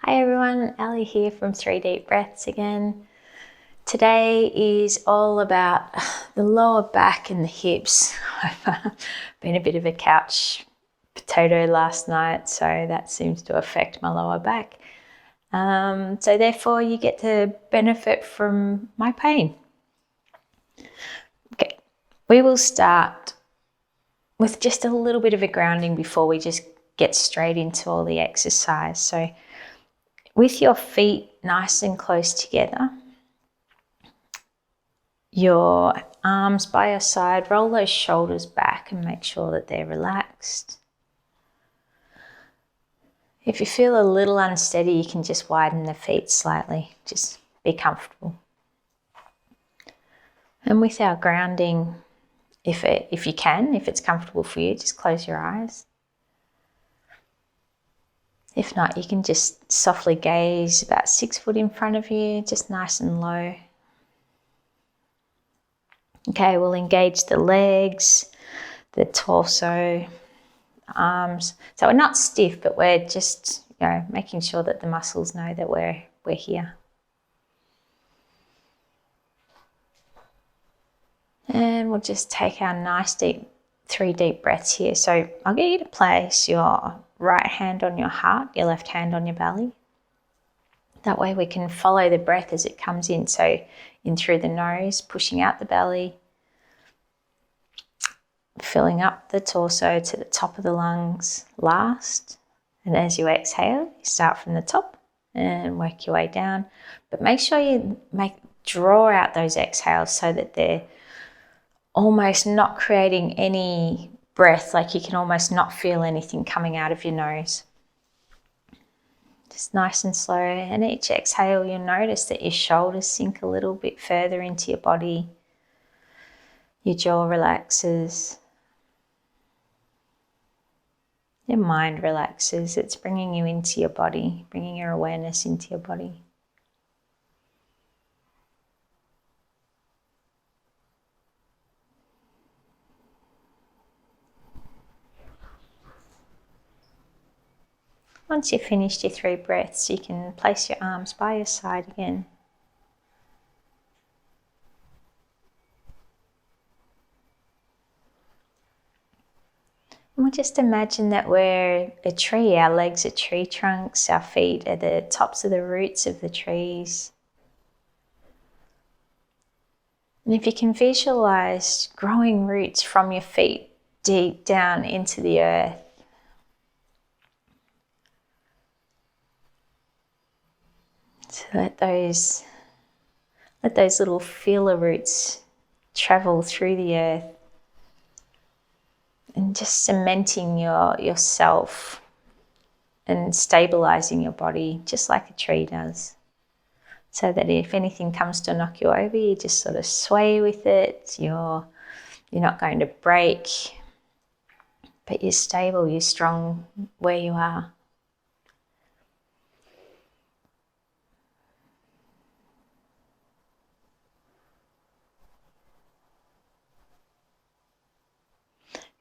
Hi everyone, Ali here from 3 Deep Breaths again. Today is all about the lower back and the hips. I've been a bit of a couch potato last night, so that seems to affect my lower back. So therefore you get to benefit from my pain. Okay, we will start with just a little bit of a grounding before we just get straight into all the exercise. So with your feet nice and close together, your arms by your side, roll those shoulders back and make sure that they're relaxed. If you feel a little unsteady, you can just widen the feet slightly. Just be comfortable. And with our grounding, if it's comfortable for you, just close your eyes. If not, you can just softly gaze about 6 foot in front of you, just nice and low. Okay, we'll engage the legs, the torso, arms. So we're not stiff, but we're just, making sure that the muscles know that we're here. And we'll just take our nice deep 3 deep breaths here. So I'll get you to place your right hand on your heart, your left hand on your belly. That way we can follow the breath as it comes in. So in through the nose, pushing out the belly, filling up the torso to the top of the lungs last. And as you exhale, you start from the top and work your way down. But make sure you draw out those exhales so that they're almost not creating any breath, like you can almost not feel anything coming out of your nose. Just nice and slow. And each exhale, you'll notice that your shoulders sink a little bit further into your body. Your jaw relaxes. Your mind relaxes. It's bringing you into your body, bringing your awareness into your body. Once you've finished your 3 breaths, you can place your arms by your side again. And we'll just imagine that we're a tree. Our legs are tree trunks, our feet are the tops of the roots of the trees. And if you can visualize growing roots from your feet deep down into the earth, so let those little feeler roots travel through the earth and just cementing yourself and stabilizing your body just like a tree does. So that if anything comes to knock you over, you just sort of sway with it. You're not going to break, but you're stable, you're strong where you are.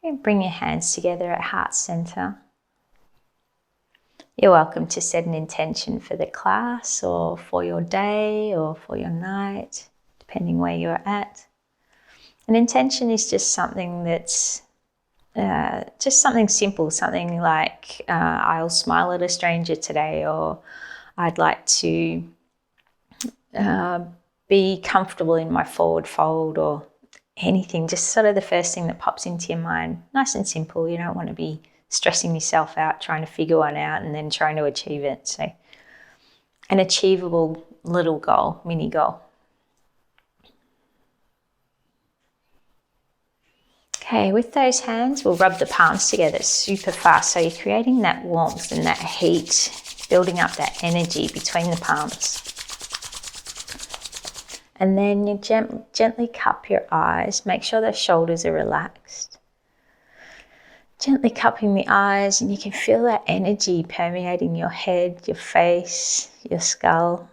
And bring your hands together at heart center. You're welcome to set an intention for the class or for your day or for your night, depending where you're at. An intention is just something that's just something simple, something like I'll smile at a stranger today, or I'd like to be comfortable in my forward fold, or anything, just sort of the first thing that pops into your mind. Nice and simple. You don't want to be stressing yourself out trying to figure one out and then trying to achieve it. So an achievable little goal, mini goal. Okay, with those hands, we'll rub the palms together super fast. So you're creating that warmth and that heat, building up that energy between the palms. And then you gently cup your eyes. Make sure the shoulders are relaxed. Gently cupping the eyes, and you can feel that energy permeating your head, your face, your skull.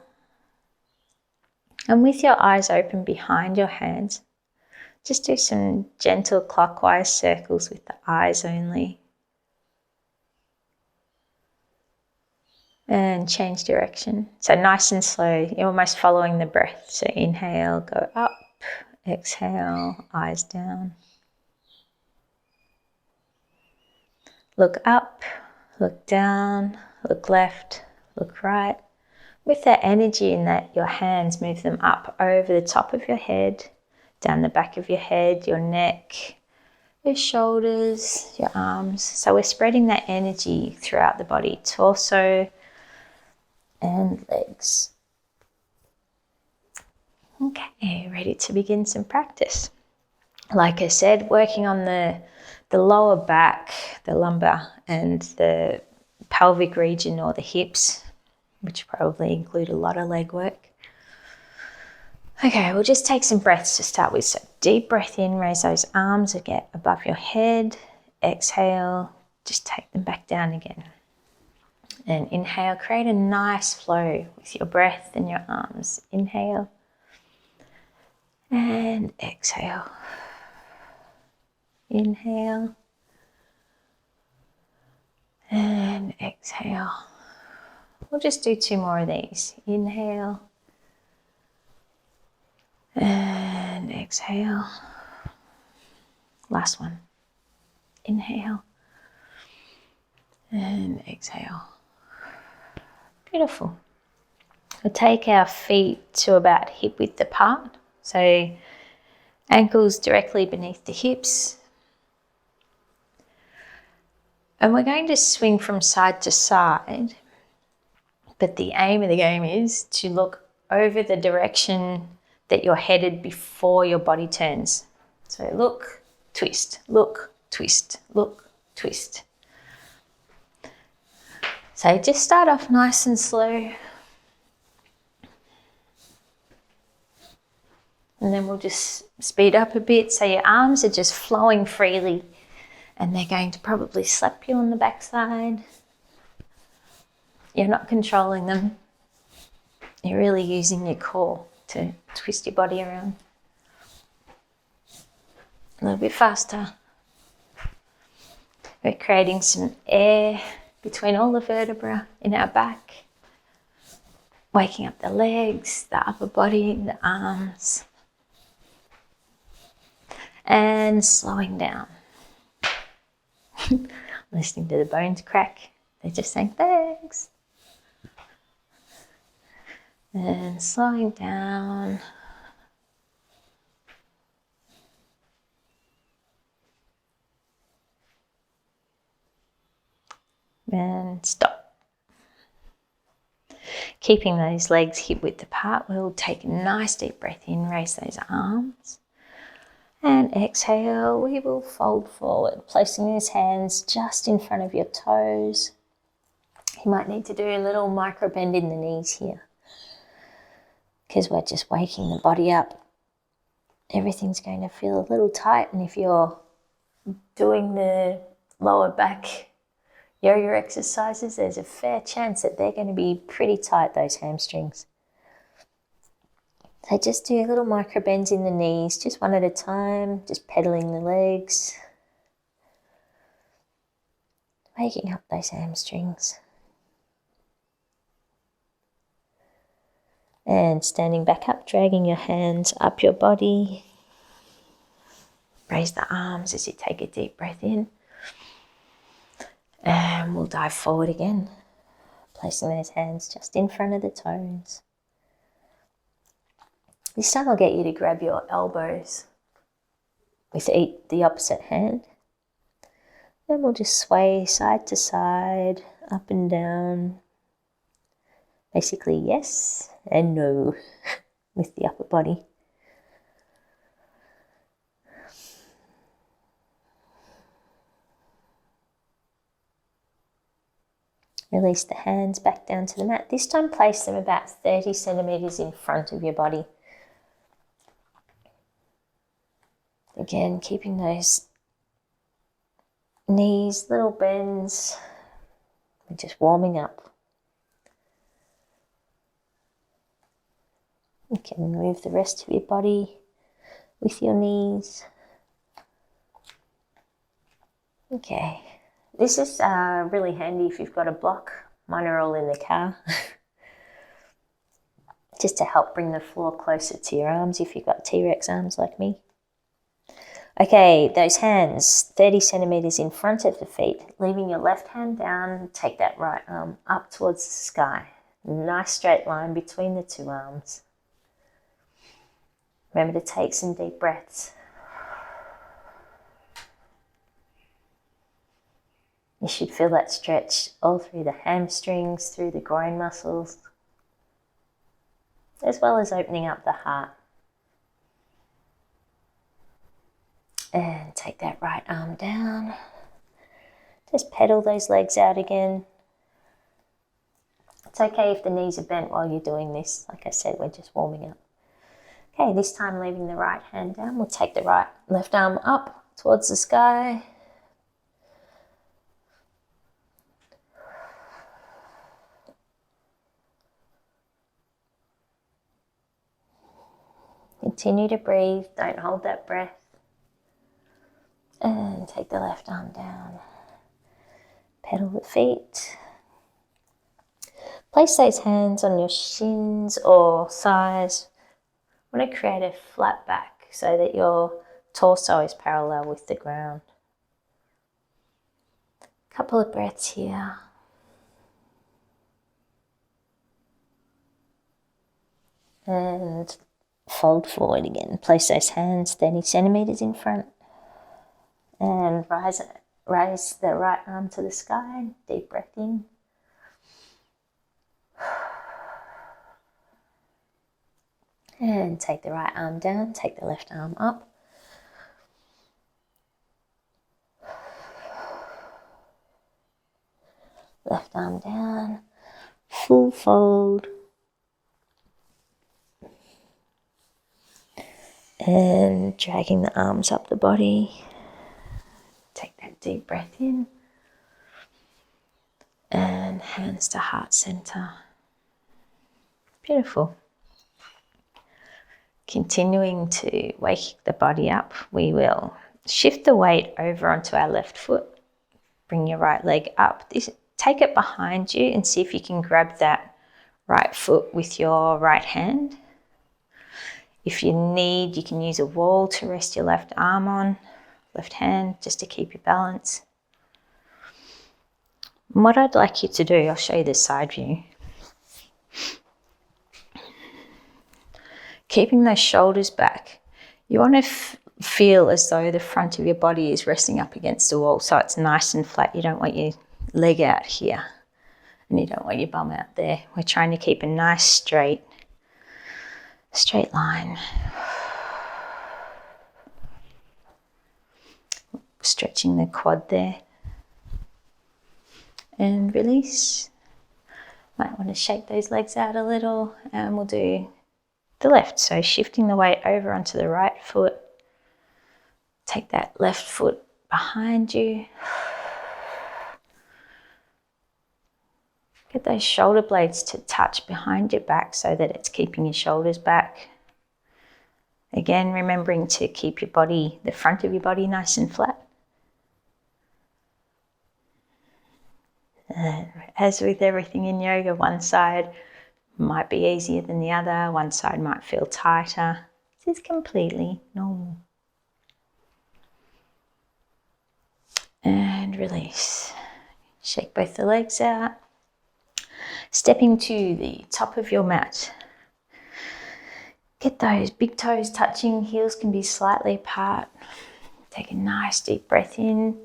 And with your eyes open behind your hands, just do some gentle clockwise circles with the eyes only. And change direction. So nice and slow, you're almost following the breath. So inhale, go up, exhale, eyes down. Look up, look down, look left, look right. With that energy in that, your hands, move them up over the top of your head, down the back of your head, your neck, your shoulders, your arms. So we're spreading that energy throughout the body, torso and legs. Okay, ready to begin some practice. Like I said, working on the lower back, the lumbar and the pelvic region or the hips, which probably include a lot of leg work. Okay, we'll just take some breaths to start with. So deep breath in, raise those arms again above your head. Exhale, just take them back down again. And inhale, create a nice flow with your breath and your arms. Inhale and exhale. Inhale and exhale. We'll just do 2 more of these. Inhale and exhale. Last one. Inhale and exhale. Beautiful. We'll take our feet to about hip width apart. So ankles directly beneath the hips. And we're going to swing from side to side. But the aim of the game is to look over the direction that you're headed before your body turns. So look, twist, look, twist, look, twist. So just start off nice and slow. And then we'll just speed up a bit. So your arms are just flowing freely and they're going to probably slap you on the backside. You're not controlling them. You're really using your core to twist your body around. A little bit faster. We're creating some air between all the vertebrae in our back. Waking up the legs, the upper body, the arms. And slowing down. Listening to the bones crack. They're just saying thanks. And slowing down. And stop. Keeping those legs hip width apart, we'll take a nice deep breath in, raise those arms. And exhale, we will fold forward, placing these hands just in front of your toes. You might need to do a little micro bend in the knees here because we're just waking the body up. Everything's going to feel a little tight, and if you're doing the lower back yoga exercises, there's a fair chance that they're going to be pretty tight, those hamstrings. So just do little micro bends in the knees, just one at a time, just pedaling the legs, waking up those hamstrings. And standing back up, dragging your hands up your body. Raise the arms as you take a deep breath in. And we'll dive forward again, placing those hands just in front of the toes. This time I'll get you to grab your elbows with the opposite hand. Then we'll just sway side to side, up and down. Basically yes and no with the upper body. Release the hands back down to the mat. This time place them about 30 centimeters in front of your body. Again, keeping those knees, little bends. We're just warming up. You can move the rest of your body with your knees. Okay, this is really handy if you've got a block Mine are all in the car. Just to help bring the floor closer to your arms if you've got T-Rex arms like me. Okay, those hands 30 centimeters in front of the feet, leaving your left hand down, take that right arm up towards the sky. Nice straight line between the two arms. Remember to take some deep breaths. You should feel that stretch all through the hamstrings, through the groin muscles, as well as opening up the heart. And take that right arm down. Just pedal those legs out again. It's okay if the knees are bent while you're doing this. Like I said, we're just warming up. Okay, this time leaving the right hand down, we'll take the left arm up towards the sky. Continue to breathe, don't hold that breath. And take the left arm down. Pedal the feet. Place those hands on your shins or thighs. I want to create a flat back so that your torso is parallel with the ground. Couple of breaths here. And fold forward again. Place those hands 30 centimeters in front. And raise the right arm to the sky. Deep breath in. And take the right arm down. Take the left arm up. Left arm down. Full fold. And dragging the arms up the body. Take that deep breath in. And hands to heart center. Beautiful. Continuing to wake the body up, we will shift the weight over onto our left foot. Bring your right leg up. Take it behind you and see if you can grab that right foot with your right hand. If you need, you can use a wall to rest your left arm on, left hand, just to keep your balance. And what I'd like you to do, I'll show you the side view. Keeping those shoulders back. You want to feel as though the front of your body is resting up against the wall, so it's nice and flat. You don't want your leg out here and you don't want your bum out there. We're trying to keep a nice straight line. Stretching the quad there. And release. Might want to shake those legs out a little, and we'll do the left. So shifting the weight over onto the right foot. Take that left foot behind you. Get those shoulder blades to touch behind your back so that it's keeping your shoulders back. Again, remembering to keep your body, the front of your body, nice and flat. As with everything in yoga, one side might be easier than the other, one side might feel tighter. This is completely normal. And release. Shake both the legs out. Stepping to the top of your mat. Get those big toes touching, heels can be slightly apart. Take a nice deep breath in.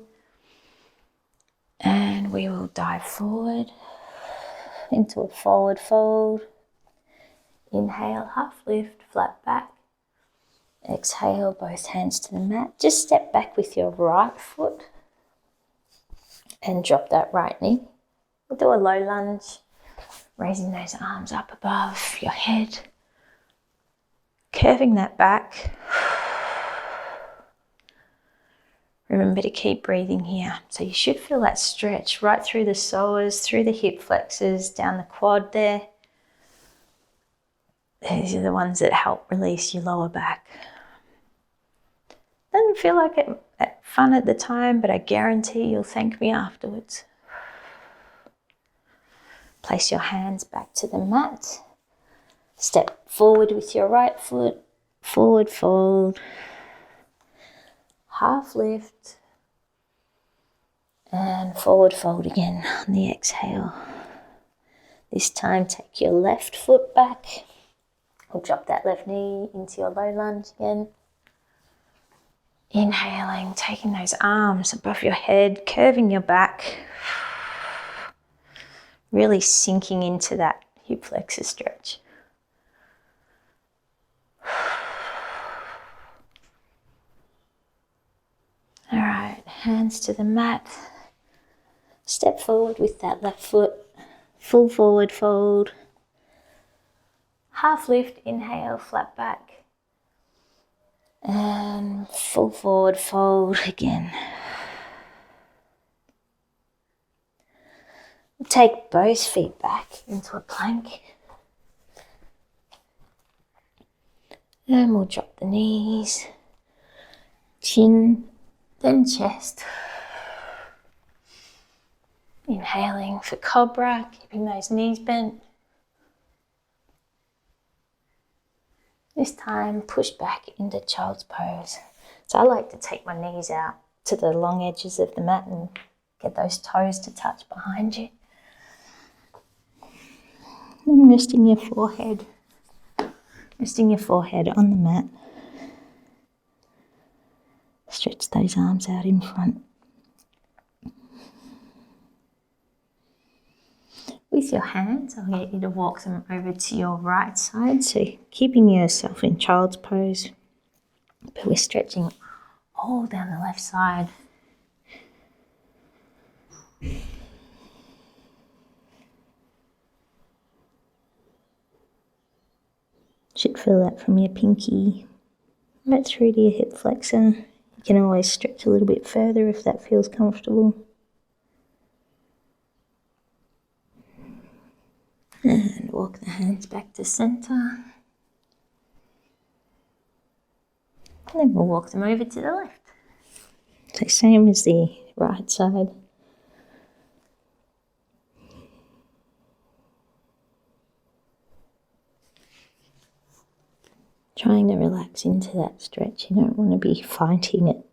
And we will dive forward into a forward fold. Inhale, half lift, flat back. Exhale, both hands to the mat. Just step back with your right foot and drop that right knee. We'll do a low lunge, raising those arms up above your head. Curving that back. Remember to keep breathing here. So you should feel that stretch right through the psoas, through the hip flexors, down the quad there. These are the ones that help release your lower back. Doesn't feel like it fun at the time, but I guarantee you'll thank me afterwards. Place your hands back to the mat. Step forward with your right foot, forward fold, half lift, and forward fold again on the exhale. This time take your left foot back. We'll drop that left knee into your low lunge again. Inhaling, taking those arms above your head, curving your back. Really sinking into that hip flexor stretch. All right, hands to the mat. Step forward with that left foot. Full forward fold. Half lift, inhale, flat back. And full forward fold again. Take both feet back into a plank. And we'll drop the knees. Chin, then chest. Inhaling for cobra, keeping those knees bent. This time, push back into child's pose. So I like to take my knees out to the long edges of the mat and get those toes to touch behind you. And resting your forehead on the mat. Stretch those arms out in front. With your hands, I'll get you to walk them over to your right side. So keeping yourself in child's pose, but we're stretching all down the left side. Should feel that from your pinky right through to your hip flexor. You can always stretch a little bit further if that feels comfortable. And walk the hands back to center. And then we'll walk them over to the left. So same as the right side. Trying to relax into that stretch. You don't want to be fighting it.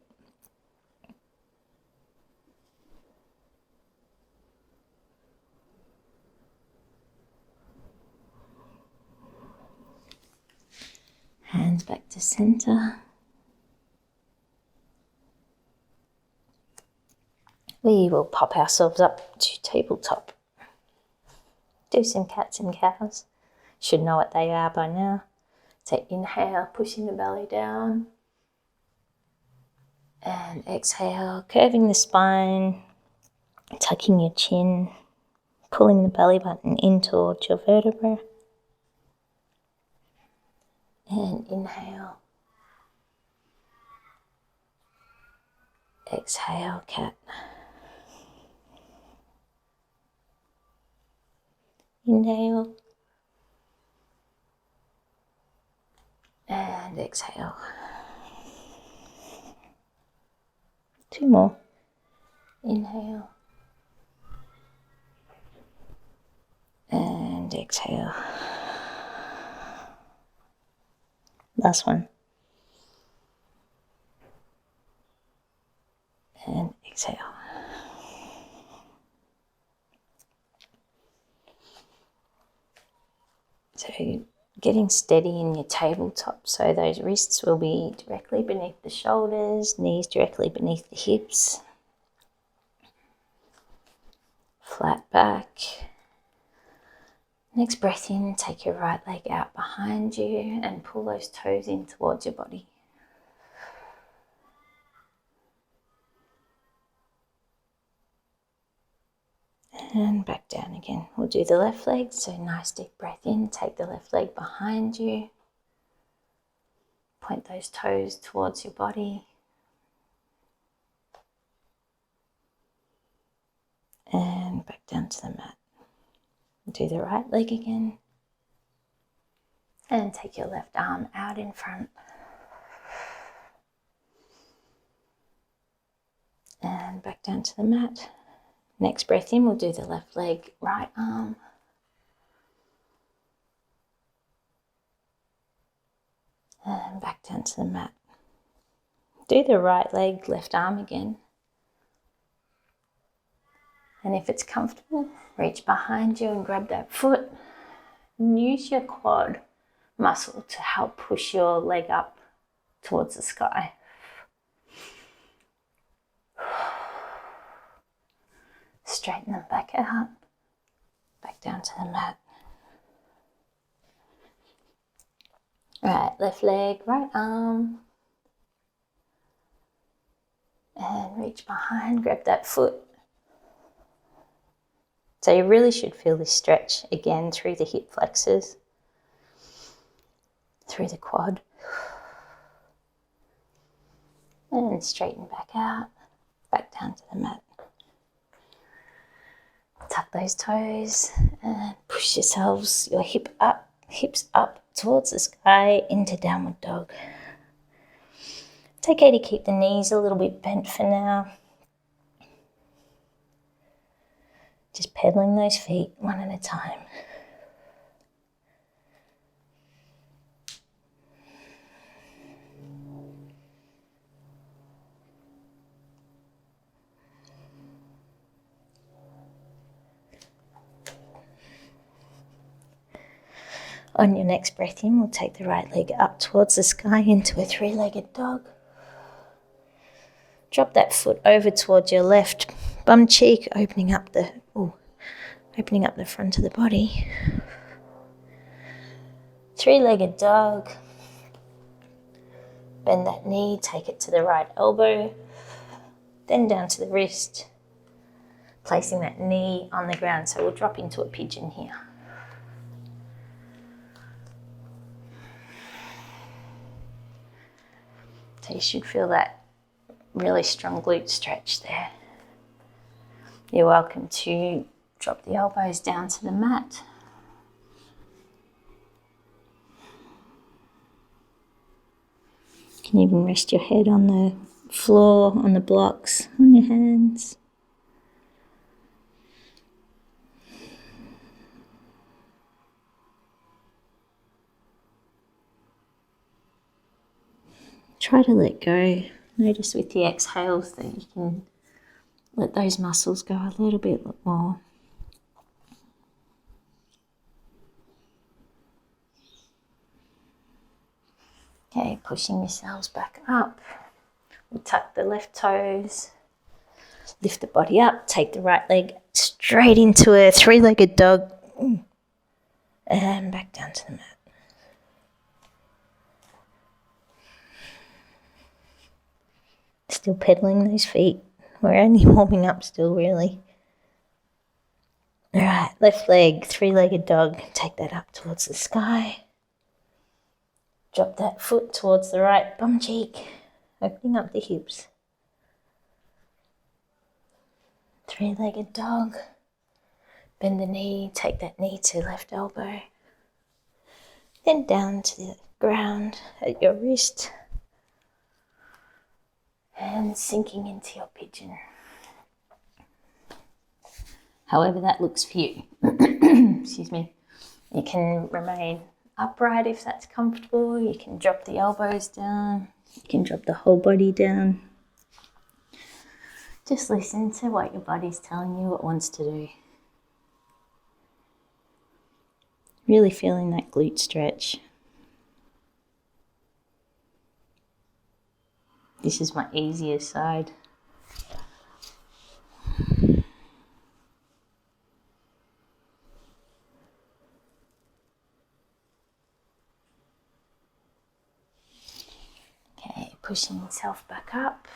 Hands back to center. We will pop ourselves up to tabletop. Do some cats and cows. Should know what they are by now. So inhale, pushing the belly down. And exhale, curving the spine, tucking your chin, pulling the belly button in towards your vertebra. And inhale. Exhale, cat. Inhale. And exhale. Two more. Inhale. And exhale. Last one. And exhale. So getting steady in your tabletop, so those wrists will be directly beneath the shoulders, knees directly beneath the hips. Flat back. Next breath in, take your right leg out behind you and pull those toes in towards your body. And back down again. We'll do the left leg, so nice deep breath in, take the left leg behind you. Point those toes towards your body. And back down to the mat. Do the right leg again. And take your left arm out in front. And back down to the mat. Next breath in, we'll do the left leg, right arm. And back down to the mat. Do the right leg, left arm again. And if it's comfortable, reach behind you and grab that foot. And use your quad muscle to help push your leg up towards the sky. Straighten them back out. Back down to the mat. Right, left leg, right arm. And reach behind, grab that foot. So you really should feel this stretch again through the hip flexors, through the quad. And straighten back out, back down to the mat. Tuck those toes and push yourselves, your hips up towards the sky into downward dog. It's okay to keep the knees a little bit bent for now. Just pedaling those feet one at a time. On your next breath in, we'll take the right leg up towards the sky into a three-legged dog. Drop that foot over towards your left bum cheek, opening up the front of the body. Three-legged dog. Bend that knee, take it to the right elbow, then down to the wrist, placing that knee on the ground. So we'll drop into a pigeon here. So you should feel that really strong glute stretch there. You're welcome to drop the elbows down to the mat. You can even rest your head on the floor, on the blocks, on your hands. Try to let go. Notice with the exhales that you can let those muscles go a little bit more. Okay, pushing yourselves back up. We'll tuck the left toes. Lift the body up. Take the right leg straight into a three-legged dog. And back down to the mat. Still pedaling those feet. We're only warming up still, really. All right, left leg, three-legged dog. Take that up towards the sky. Drop that foot towards the right bum cheek, opening up the hips. Three-legged dog. Bend the knee, take that knee to left elbow. Then down to the ground at your wrist. And sinking into your pigeon. However that looks for you. Excuse me. You can remain upright if that's comfortable. You can drop the elbows down. You can drop the whole body down. Just listen to what your body's telling you it wants to do. Really feeling that glute stretch. This is my easier side. Okay, pushing yourself back up.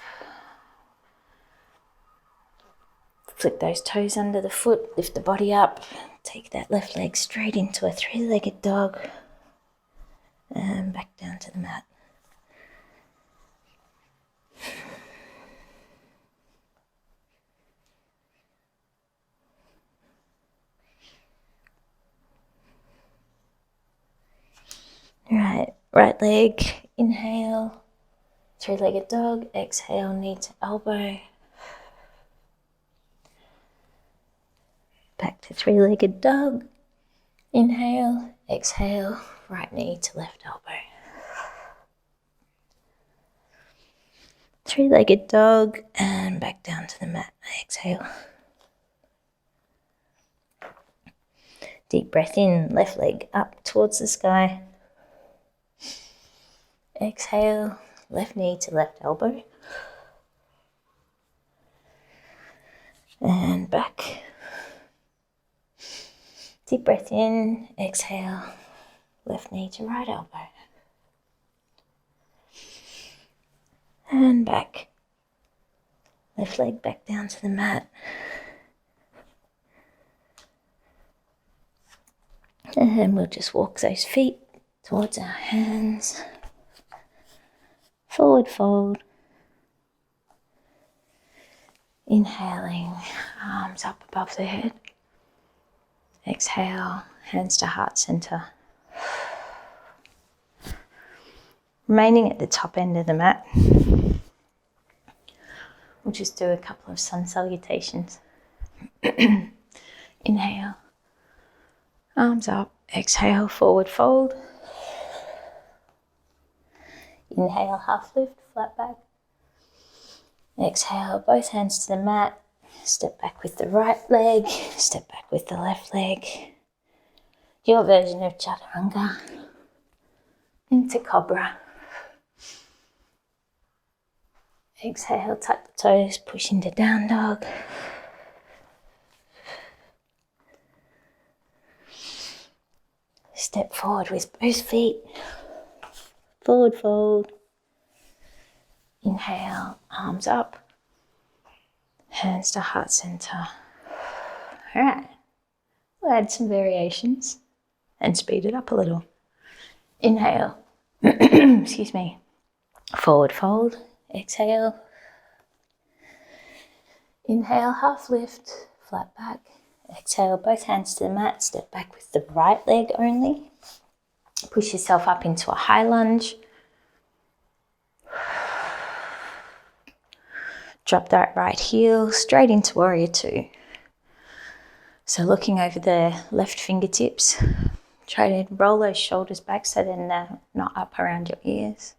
Flick those toes under the foot, lift the body up. Take that left leg straight into a three-legged dog. And back down to the mat. Right leg, inhale, three-legged dog, exhale, knee to elbow. Back to three-legged dog, inhale, exhale, right knee to left elbow. Three-legged dog and back down to the mat. Exhale. Deep breath in, left leg up towards the sky. Exhale, left knee to left elbow. And back. Deep breath in, exhale, left knee to right elbow. And back. Left leg back down to the mat. And we'll just walk those feet towards our hands. Forward fold. Inhaling, arms up above the head. Exhale, hands to heart center. Remaining at the top end of the mat, we'll just do a couple of sun salutations. Inhale, arms up. Exhale, forward fold. Inhale, half lift, flat back. Exhale, both hands to the mat. Step back with the right leg, step back with the left leg. Your version of chaturanga. Into cobra. Exhale, tuck the toes, push into down dog. Step forward with both feet. Forward fold. Inhale, arms up. Hands to heart center. All right, we'll add some variations and speed it up a little. Inhale, excuse me, forward fold. Exhale. Inhale, half lift, flat back. Exhale, both hands to the mat. Step back with the right leg only. Push yourself up into a high lunge. Drop that right heel straight into warrior two. So looking over the left fingertips, try to roll those shoulders back so they're not up around your ears.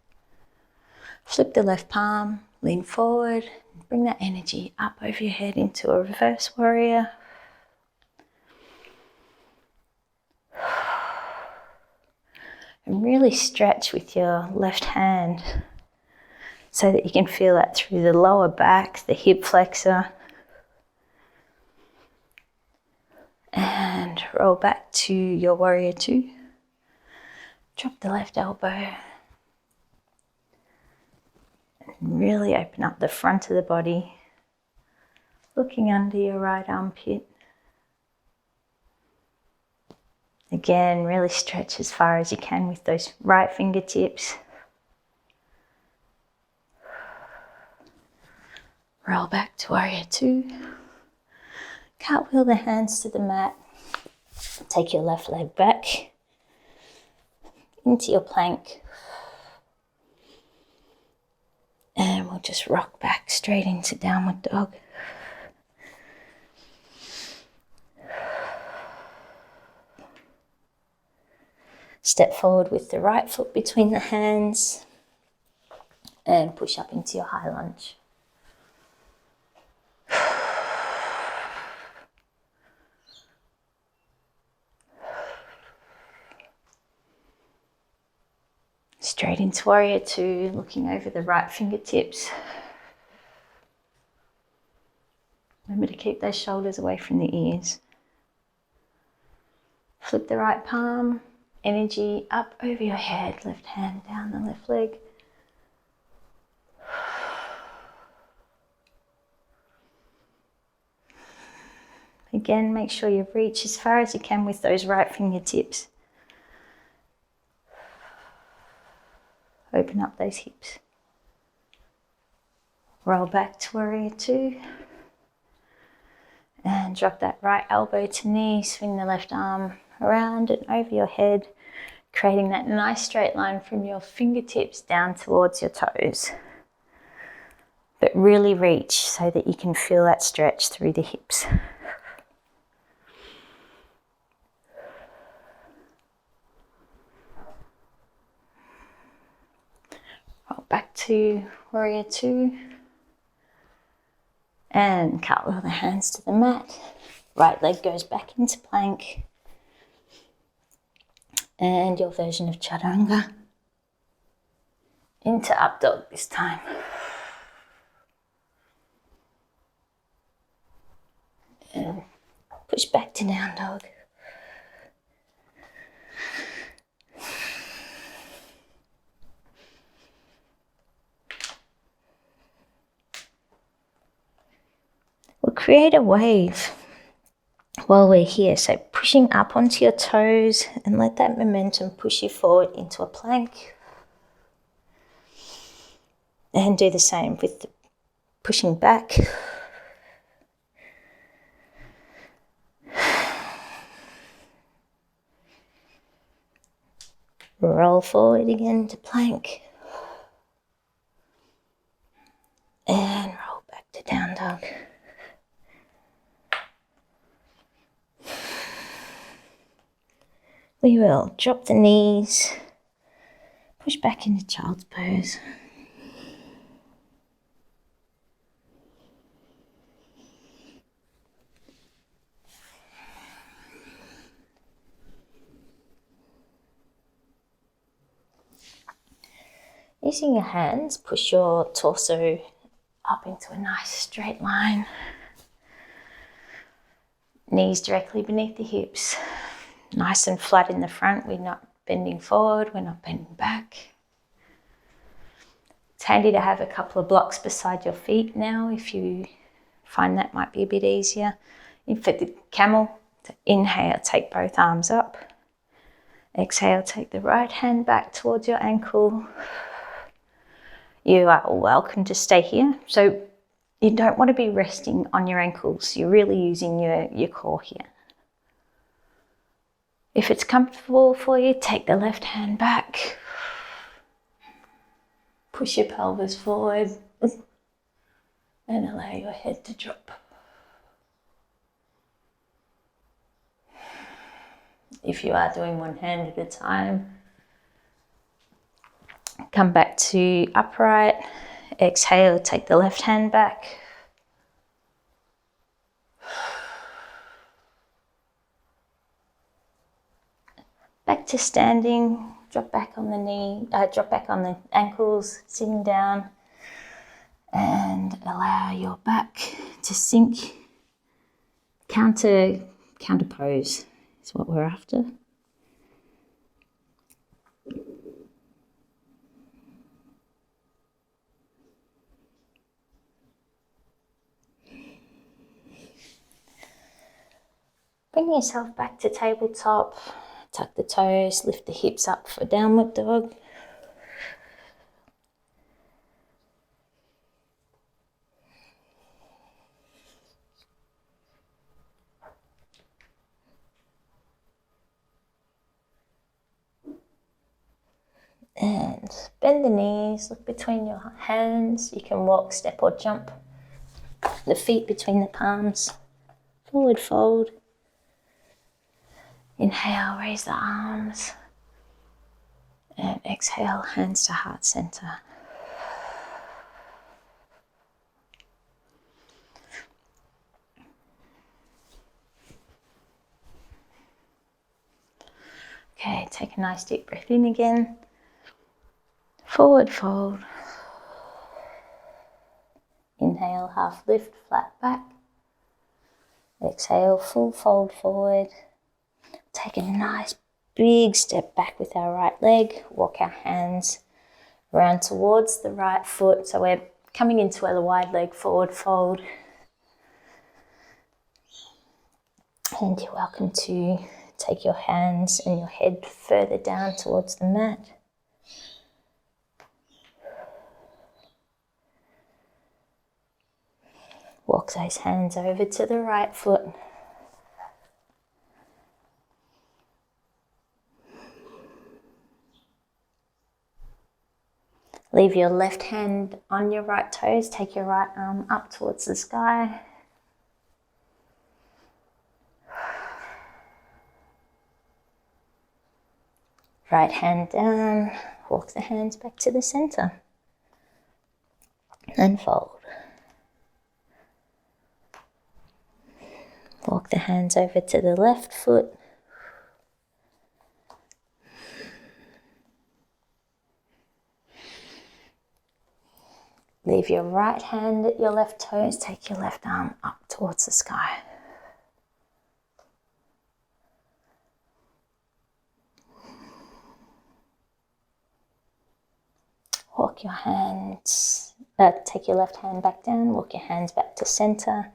Flip the left palm, lean forward, bring that energy up over your head into a reverse warrior. And really stretch with your left hand so that you can feel that through the lower back, the hip flexor. And roll back to your warrior two. Drop the left elbow. And really open up the front of the body, looking under your right armpit. Again, really stretch as far as you can with those right fingertips. Roll back to warrior two. Cartwheel the hands to the mat. Take your left leg back into your plank. And we'll just rock back straight into downward dog. Step forward with the right foot between the hands and push up into your high lunge. Straight into warrior two, looking over the right fingertips. Remember to keep those shoulders away from the ears. Flip the right palm, energy up over your head, left hand down the left leg. Again, make sure you reach as far as you can with those right fingertips. Open up those hips. Roll back to warrior two. And drop that right elbow to knee. Swing the left arm around and over your head, creating that nice straight line from your fingertips down towards your toes. But really reach so that you can feel that stretch through the hips. Roll back to warrior two. And cartwheel the hands to the mat. Right leg goes back into plank. And your version of chaturanga into up dog this time. And push back to down dog. We'll create a wave while we're here. So pushing up onto your toes and let that momentum push you forward into a plank. And do the same with the pushing back. Roll forward again to plank. And roll back to down dog. We will drop the knees, push back into child's pose. Using your hands, push your torso up into a nice straight line. Knees directly beneath the hips. Nice and flat in the front. We're not bending forward, we're not bending back. It's handy to have a couple of blocks beside your feet now if you find that might be a bit easier. For the camel, to inhale, take both arms up. Exhale, take the right hand back towards your ankle. You are welcome to stay here. So you don't want to be resting on your ankles. You're really using your core here. If it's comfortable for you, take the left hand back. Push your pelvis forward and allow your head to drop. If you are doing one hand at a time, come back to upright. Exhale, take the left hand back. Back to standing. Drop back on the knee. Drop back on the ankles. Sitting down, and allow your back to sink. Counter pose is what we're after. Bring yourself back to tabletop. Tuck the toes, lift the hips up for downward dog. And bend the knees, look between your hands. You can walk, step or jump. The feet between the palms. Forward fold. Inhale, raise the arms. And exhale, hands to heart center. Okay, take a nice deep breath in again. Forward fold. Inhale, half lift, flat back. Exhale, full fold forward. Take a nice big step back with our right leg. Walk our hands around towards the right foot. So we're coming into a wide leg forward fold. And you're welcome to take your hands and your head further down towards the mat. Walk those hands over to the right foot. Leave your left hand on your right toes. Take your right arm up towards the sky. Right hand down. Walk the hands back to the center. And fold. Walk the hands over to the left foot. Leave your right hand at your left toes. Take your left arm up towards the sky. Walk your hands, take your left hand back down, walk your hands back to center,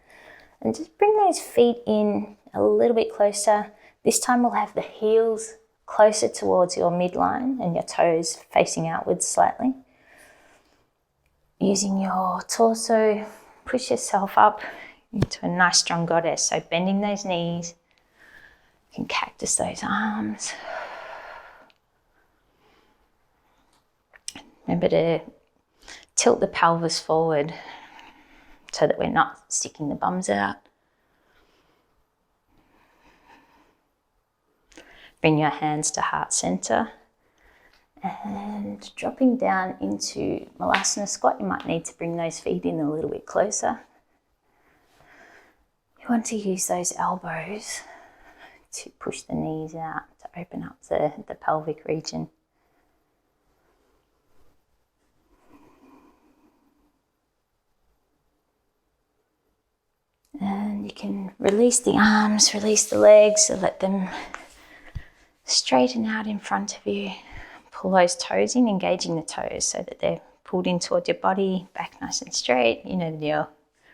and just bring those feet in a little bit closer. This time we'll have the heels closer towards your midline and your toes facing outwards slightly. Using your torso, push yourself up into a nice strong goddess. So bending those knees, you can cactus those arms. Remember to tilt the pelvis forward so that we're not sticking the bums out. Bring your hands to heart center and dropping down into Malasana squat. You might need to bring those feet in a little bit closer. You want to use those elbows to push the knees out to open up the pelvic region. And you can release the arms, release the legs, so let them straighten out in front of you. Pull those toes in, engaging the toes so that they're pulled in towards your body, back nice and straight. You know the deal.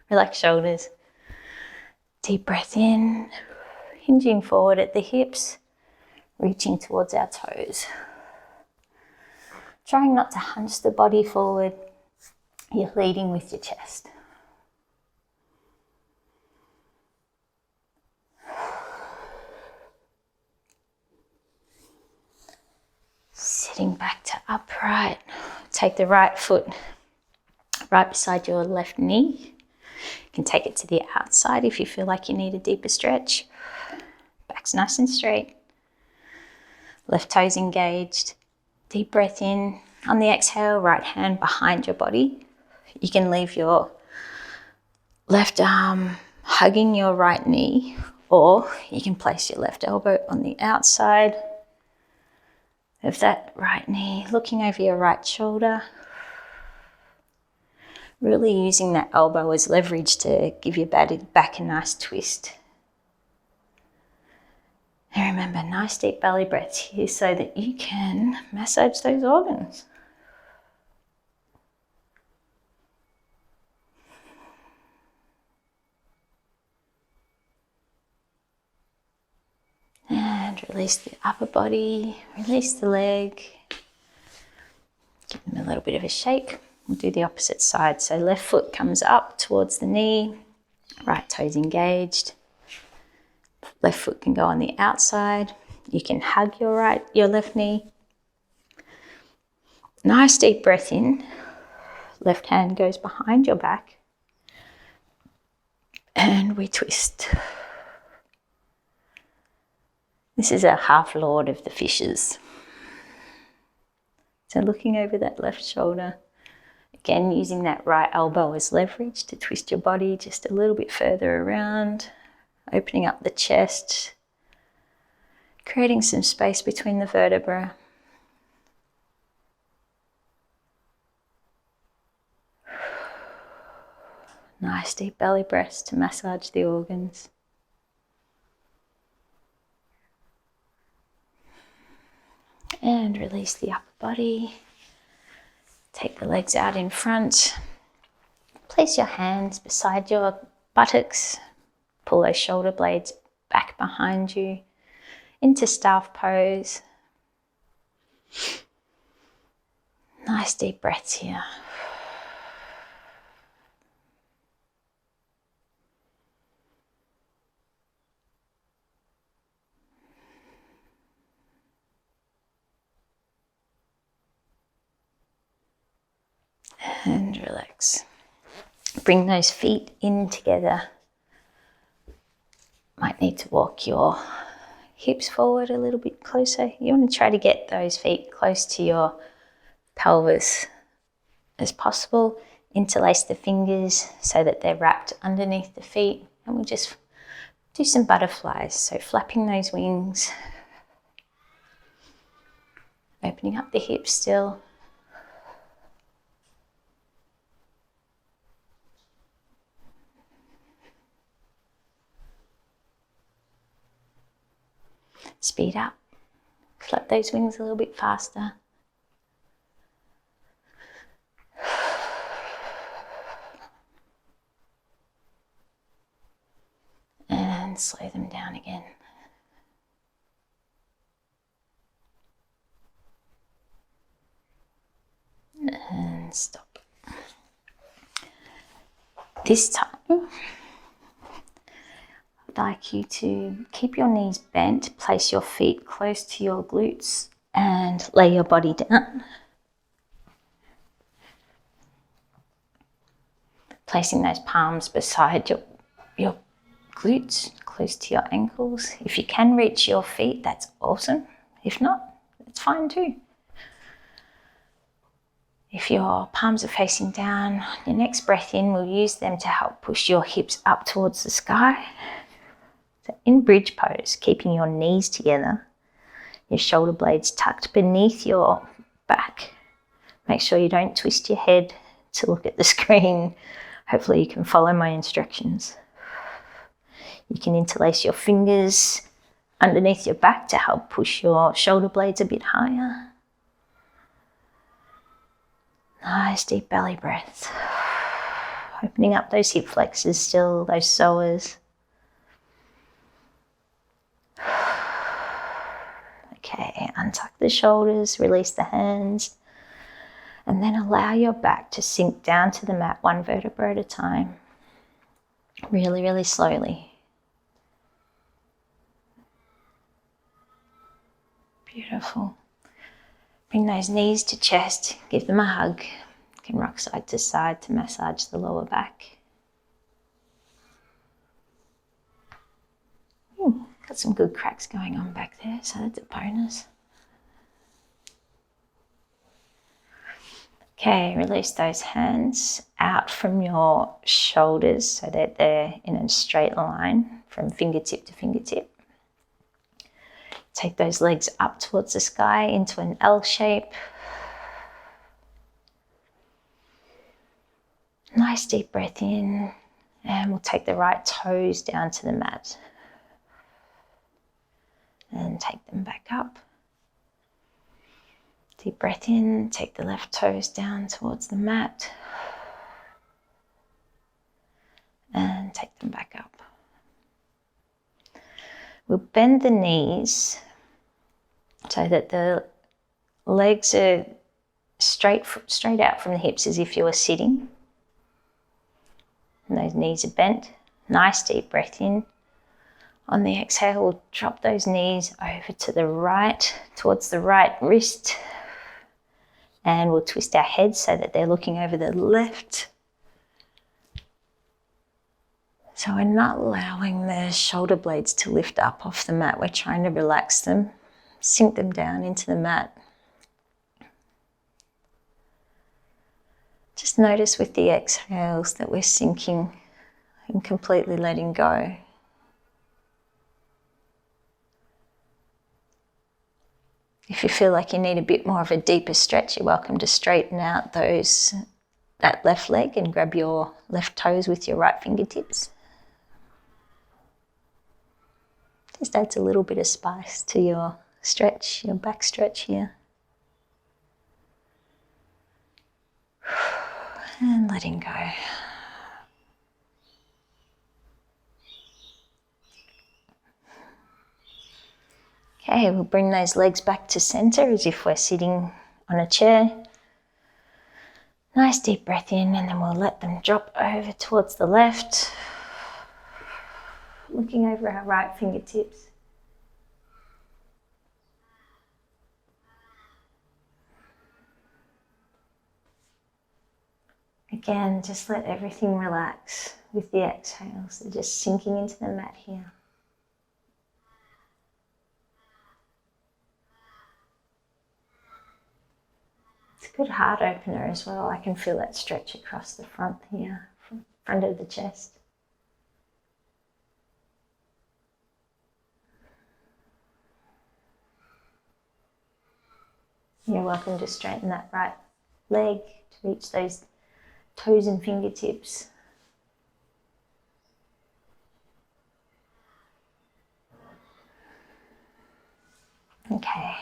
Relax shoulders. Deep breath in, hinging forward at the hips, reaching towards our toes. Trying not to hunch the body forward. You're leading with your chest. Sitting back to upright. Take the right foot right beside your left knee. You can take it to the outside if you feel like you need a deeper stretch. Back's nice and straight. Left toes engaged. Deep breath in. On the exhale, right hand behind your body. You can leave your left arm hugging your right knee, or you can place your left elbow on the outside of that right knee, looking over your right shoulder. Really using that elbow as leverage to give your back a nice twist. And remember, nice deep belly breaths here so that you can massage those organs. And release the upper body, release the leg. Give them a little bit of a shake. We'll do the opposite side. So left foot comes up towards the knee, right toes engaged. Left foot can go on the outside. You can hug your left knee. Nice deep breath in. Left hand goes behind your back. And we twist. This is a half lord of the fishes. So looking over that left shoulder. Again, using that right elbow as leverage to twist your body just a little bit further around. Opening up the chest. Creating some space between the vertebrae. Nice deep belly breaths to massage the organs. And release the upper body. Take the legs out in front. Place your hands beside your buttocks. Pull those shoulder blades back behind you into staff pose. Nice deep breaths here. And relax. Bring those feet in together. Might need to walk your hips forward a little bit closer. You want to try to get those feet close to your pelvis as possible. Interlace the fingers so that they're wrapped underneath the feet. And we'll just do some butterflies, so flapping those wings, opening up the hips still. Speed up, flap those wings a little bit faster. And slow them down again. And stop. This time, I'd like you to keep your knees bent, place your feet close to your glutes and lay your body down. Placing those palms beside your glutes, close to your ankles. If you can reach your feet, that's awesome. If not, it's fine too. If your palms are facing down, your next breath in, we'll use them to help push your hips up towards the sky. So in bridge pose, keeping your knees together, your shoulder blades tucked beneath your back. Make sure you don't twist your head to look at the screen. Hopefully you can follow my instructions. You can interlace your fingers underneath your back to help push your shoulder blades a bit higher. Nice deep belly breath. Opening up those hip flexors still, those psoas. Okay, untuck the shoulders, release the hands, and then allow your back to sink down to the mat one vertebra at a time. Really, really slowly. Beautiful. Bring those knees to chest, give them a hug. You can rock side to side to massage the lower back. Got some good cracks going on back there, so that's a bonus. Okay, release those hands out from your shoulders so that they're in a straight line from fingertip to fingertip. Take those legs up towards the sky into an L shape. Nice deep breath in, and we'll take the right toes down to the mat. And take them back up. Deep breath in, take the left toes down towards the mat. And take them back up. We'll bend the knees so that the legs are straight out from the hips as if you were sitting. And those knees are bent. Nice deep breath in. On the exhale, we'll drop those knees over to the right, towards the right wrist. And we'll twist our heads so that they're looking over the left. So we're not allowing the shoulder blades to lift up off the mat. We're trying to relax them, sink them down into the mat. Just notice with the exhales that we're sinking and completely letting go. If you feel like you need a bit more of a deeper stretch, you're welcome to straighten out that left leg and grab your left toes with your right fingertips. Just adds a little bit of spice to your stretch, your back stretch here. And letting go. Okay, we'll bring those legs back to center as if we're sitting on a chair. Nice deep breath in, and then we'll let them drop over towards the left. Looking over our right fingertips. Again, just let everything relax with the exhales. So just sinking into the mat here. It's a good heart opener as well. I can feel that stretch across the front here, front of the chest. You're welcome to straighten that right leg to reach those toes and fingertips. Okay,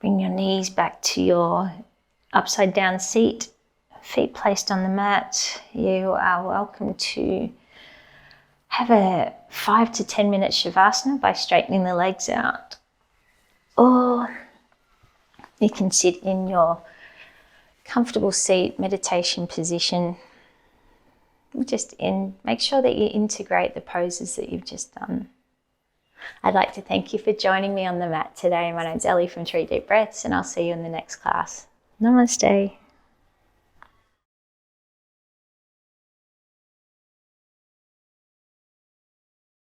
bring your knees back to your upside down seat, feet placed on the mat. You are welcome to have a 5 to 10 minute shavasana by straightening the legs out. Or you can sit in your comfortable seat, meditation position. Make sure that you integrate the poses that you've just done. I'd like to thank you for joining me on the mat today. My name's Ellie from 3 Deep Breaths, and I'll see you in the next class. Namaste.